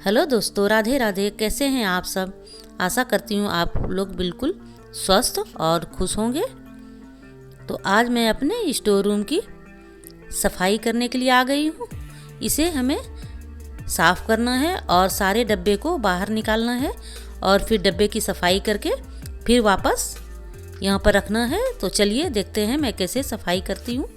Hello दोस्तों, राधे राधे। कैसे हैं आप सब? आशा करती हूँ आप लोग बिल्कुल स्वस्थ और खुश होंगे। तो आज मैं अपने स्टोर रूम की सफाई करने के लिए आ गई हूँ। इसे हमें साफ़ करना है और सारे डब्बे को बाहर निकालना है और फिर डब्बे की सफाई करके फिर वापस यहाँ पर रखना है। तो चलिए देखते हैं मैं कैसे सफाई करती हूँ।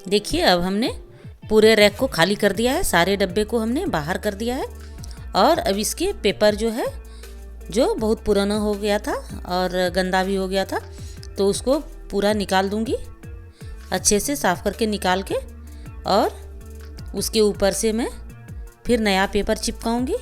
देखिए, अब हमने पूरे रैक को खाली कर दिया है, सारे डब्बे को हमने बाहर कर दिया है। और अब इसके पेपर जो है, जो बहुत पुराना हो गया था और गंदा भी हो गया था, तो उसको पूरा निकाल दूंगी। अच्छे से साफ़ करके निकाल के और उसके ऊपर से मैं फिर नया पेपर चिपकाऊंगी।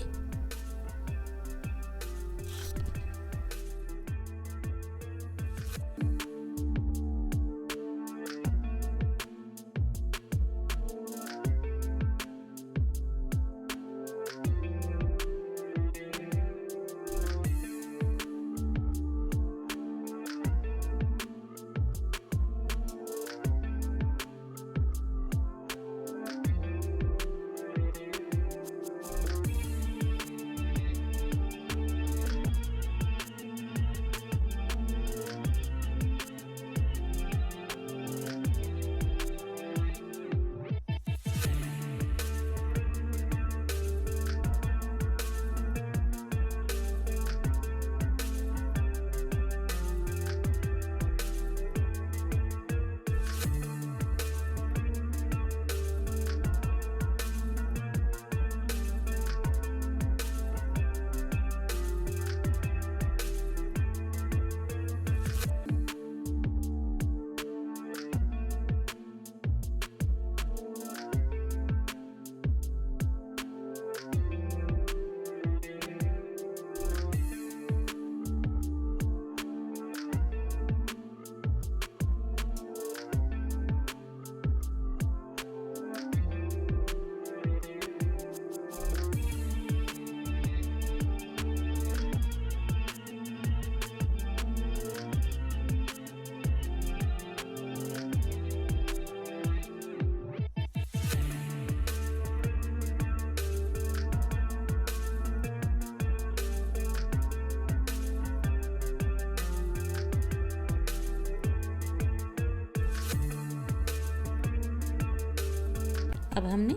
अब हमने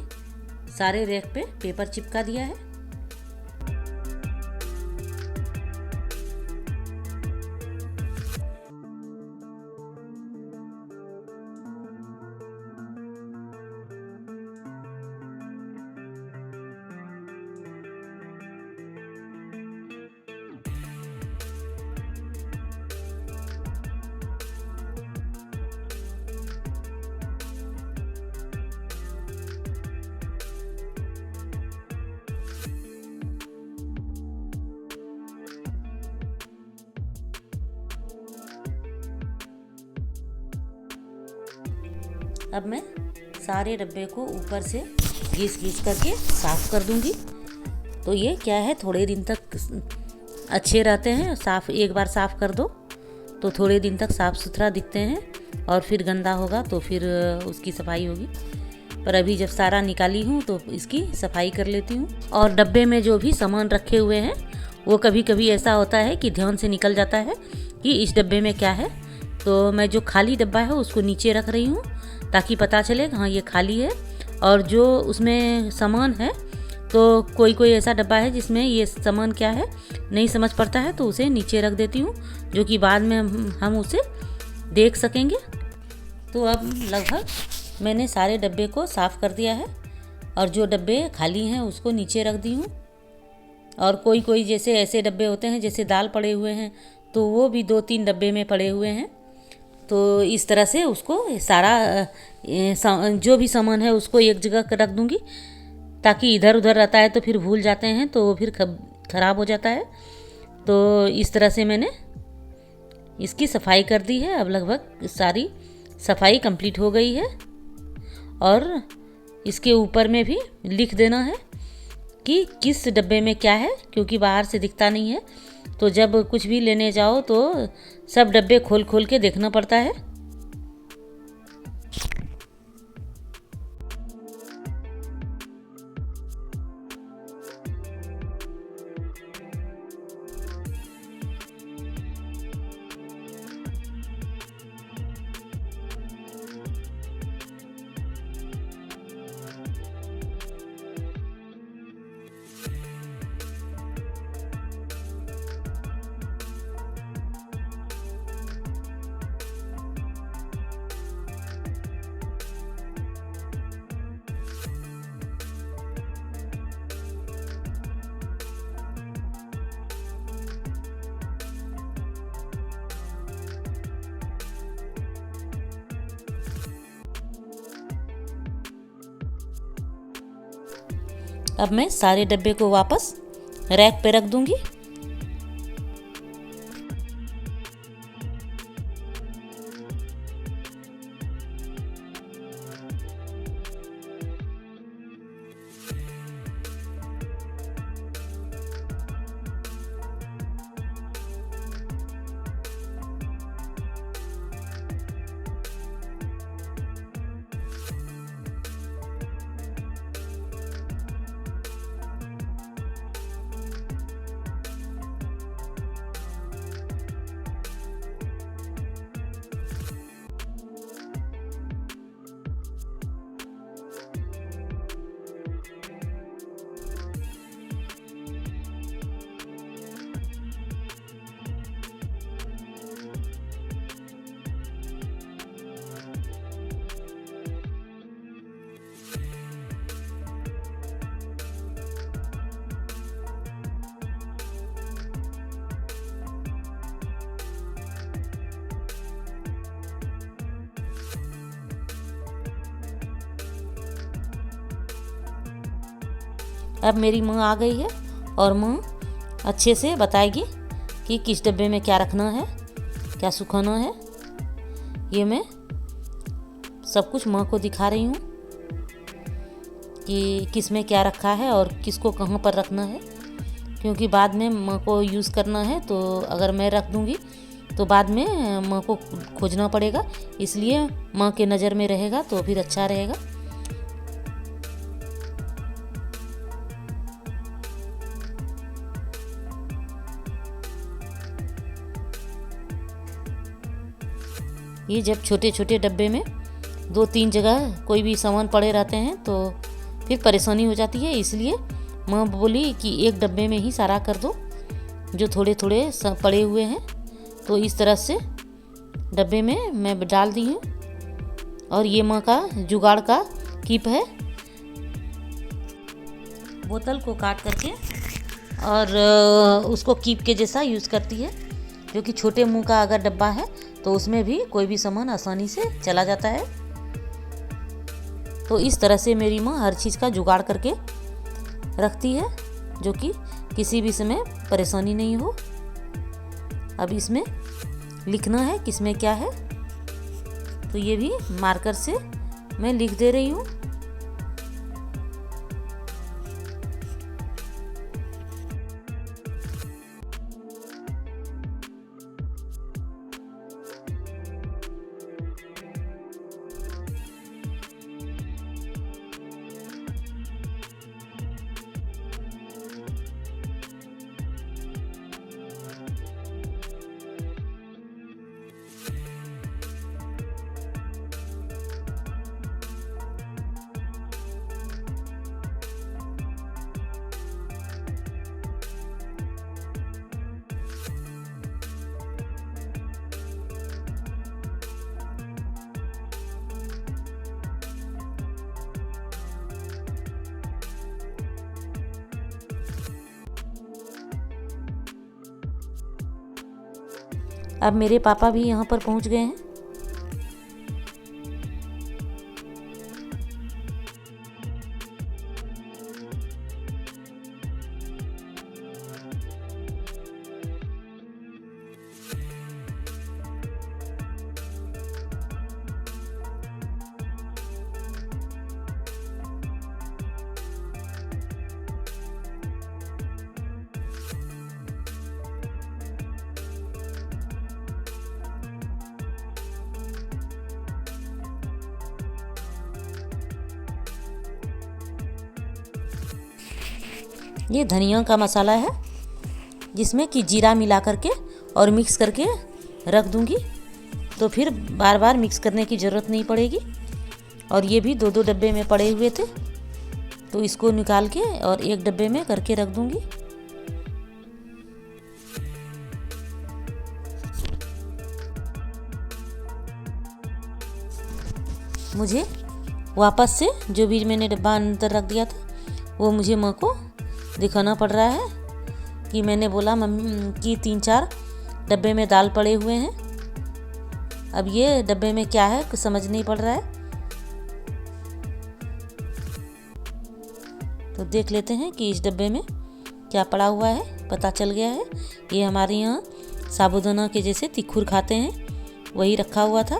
सारे रैक पे पेपर चिपका दिया है। अब मैं सारे डब्बे को ऊपर से घिस करके साफ़ कर दूंगी। तो ये क्या है, थोड़े दिन तक अच्छे रहते हैं। एक बार साफ़ कर दो तो थोड़े दिन तक साफ़ सुथरा दिखते हैं, और फिर गंदा होगा तो फिर उसकी सफाई होगी। पर अभी जब सारा निकाली हूँ तो इसकी सफाई कर लेती हूँ। और डब्बे में जो भी सामान रखे हुए हैं वो कभी कभी ऐसा होता है कि ध्यान से निकल जाता है कि इस डब्बे में क्या है। तो मैं जो खाली डब्बा है उसको नीचे रख रही हूँ ताकि पता चले हाँ ये खाली है। और जो उसमें सामान है, तो कोई ऐसा डब्बा है जिसमें ये सामान क्या है नहीं समझ पड़ता है, तो उसे नीचे रख देती हूँ, जो कि बाद में हम उसे देख सकेंगे। तो अब लगभग मैंने सारे डब्बे को साफ़ कर दिया है, और जो डब्बे खाली हैं उसको नीचे रख दी हूँ। और कोई जैसे ऐसे डब्बे होते हैं जैसे दाल पड़े हुए हैं, तो वो भी 2-3 डब्बे में पड़े हुए हैं। तो इस तरह से उसको सारा जो भी सामान है उसको एक जगह रख दूँगी, ताकि इधर उधर रहता है तो फिर भूल जाते हैं तो वो फिर ख़राब हो जाता है। तो इस तरह से मैंने इसकी सफाई कर दी है। अब लगभग सारी सफाई कंप्लीट हो गई है। और इसके ऊपर में भी लिख देना है कि किस डब्बे में क्या है, क्योंकि बाहर से दिखता नहीं है। तो जब कुछ भी लेने जाओ तो सब डब्बे खोल के देखना पड़ता है। अब मैं सारे डब्बे को वापस रैक पे रख दूंगी। अब मेरी माँ आ गई है और माँ अच्छे से बताएगी कि किस डब्बे में क्या रखना है, क्या सुखाना है। ये मैं सब कुछ माँ को दिखा रही हूँ कि किस में क्या रखा है और किसको कहाँ पर रखना है, क्योंकि बाद में माँ को यूज़ करना है। तो अगर मैं रख दूँगी तो बाद में माँ को खोजना पड़ेगा, इसलिए माँ के नज़र में रहेगा तो फिर अच्छा रहेगा। ये जब छोटे छोटे डब्बे में 2-3 जगह कोई भी सामान पड़े रहते हैं तो फिर परेशानी हो जाती है, इसलिए माँ बोली कि एक डब्बे में ही सारा कर दो जो थोड़े थोड़े पड़े हुए हैं। तो इस तरह से डब्बे में मैं डाल दी हूँ। और ये माँ का जुगाड़ का कीप है, बोतल को काट करके और उसको कीप के जैसा यूज़ करती है, जो कि छोटे मुंह का अगर डब्बा है तो उसमें भी कोई भी सामान आसानी से चला जाता है। तो इस तरह से मेरी माँ हर चीज़ का जुगाड़ करके रखती है, जो कि किसी भी समय परेशानी नहीं हो। अब इसमें लिखना है किस में क्या है, तो ये भी मार्कर से मैं लिख दे रही हूँ। अब मेरे पापा भी यहाँ पर पहुँच गए हैं। ये धनिया का मसाला है, जिसमें कि जीरा मिला करके और मिक्स करके रख दूंगी, तो फिर बार बार मिक्स करने की ज़रूरत नहीं पड़ेगी। और ये भी 2-2 डब्बे में पड़े हुए थे, तो इसको निकाल के और एक डब्बे में करके रख दूंगी। मुझे वापस से जो भी मैंने डब्बा अंदर रख दिया था वो मुझे माँ को दिखाना पड़ रहा है कि मैंने बोला मम्मी कि 3-4 डब्बे में दाल पड़े हुए हैं। अब ये डब्बे में क्या है कुछ समझ नहीं पड़ रहा है, तो देख लेते हैं कि इस डब्बे में क्या पड़ा हुआ है। पता चल गया है, ये हमारे यहाँ साबूदाना के जैसे तिखुर खाते हैं वही रखा हुआ था।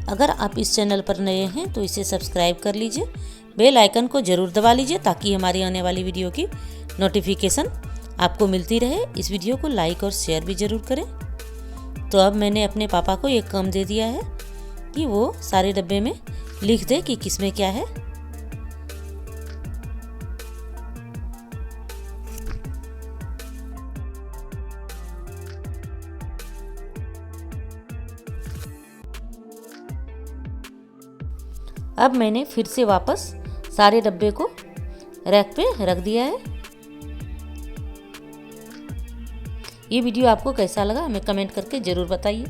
अगर आप इस चैनल पर नए हैं तो इसे सब्सक्राइब कर लीजिए, बेल आइकन को ज़रूर दबा लीजिए ताकि हमारी आने वाली वीडियो की नोटिफिकेशन आपको मिलती रहे। इस वीडियो को लाइक और शेयर भी ज़रूर करें। तो अब मैंने अपने पापा को एक काम दे दिया है कि वो सारे डब्बे में लिख दे कि किस में क्या है। अब मैंने फिर से वापस सारे डब्बे को रैक पे रख दिया है। ये वीडियो आपको कैसा लगा हमें कमेंट करके ज़रूर बताइए।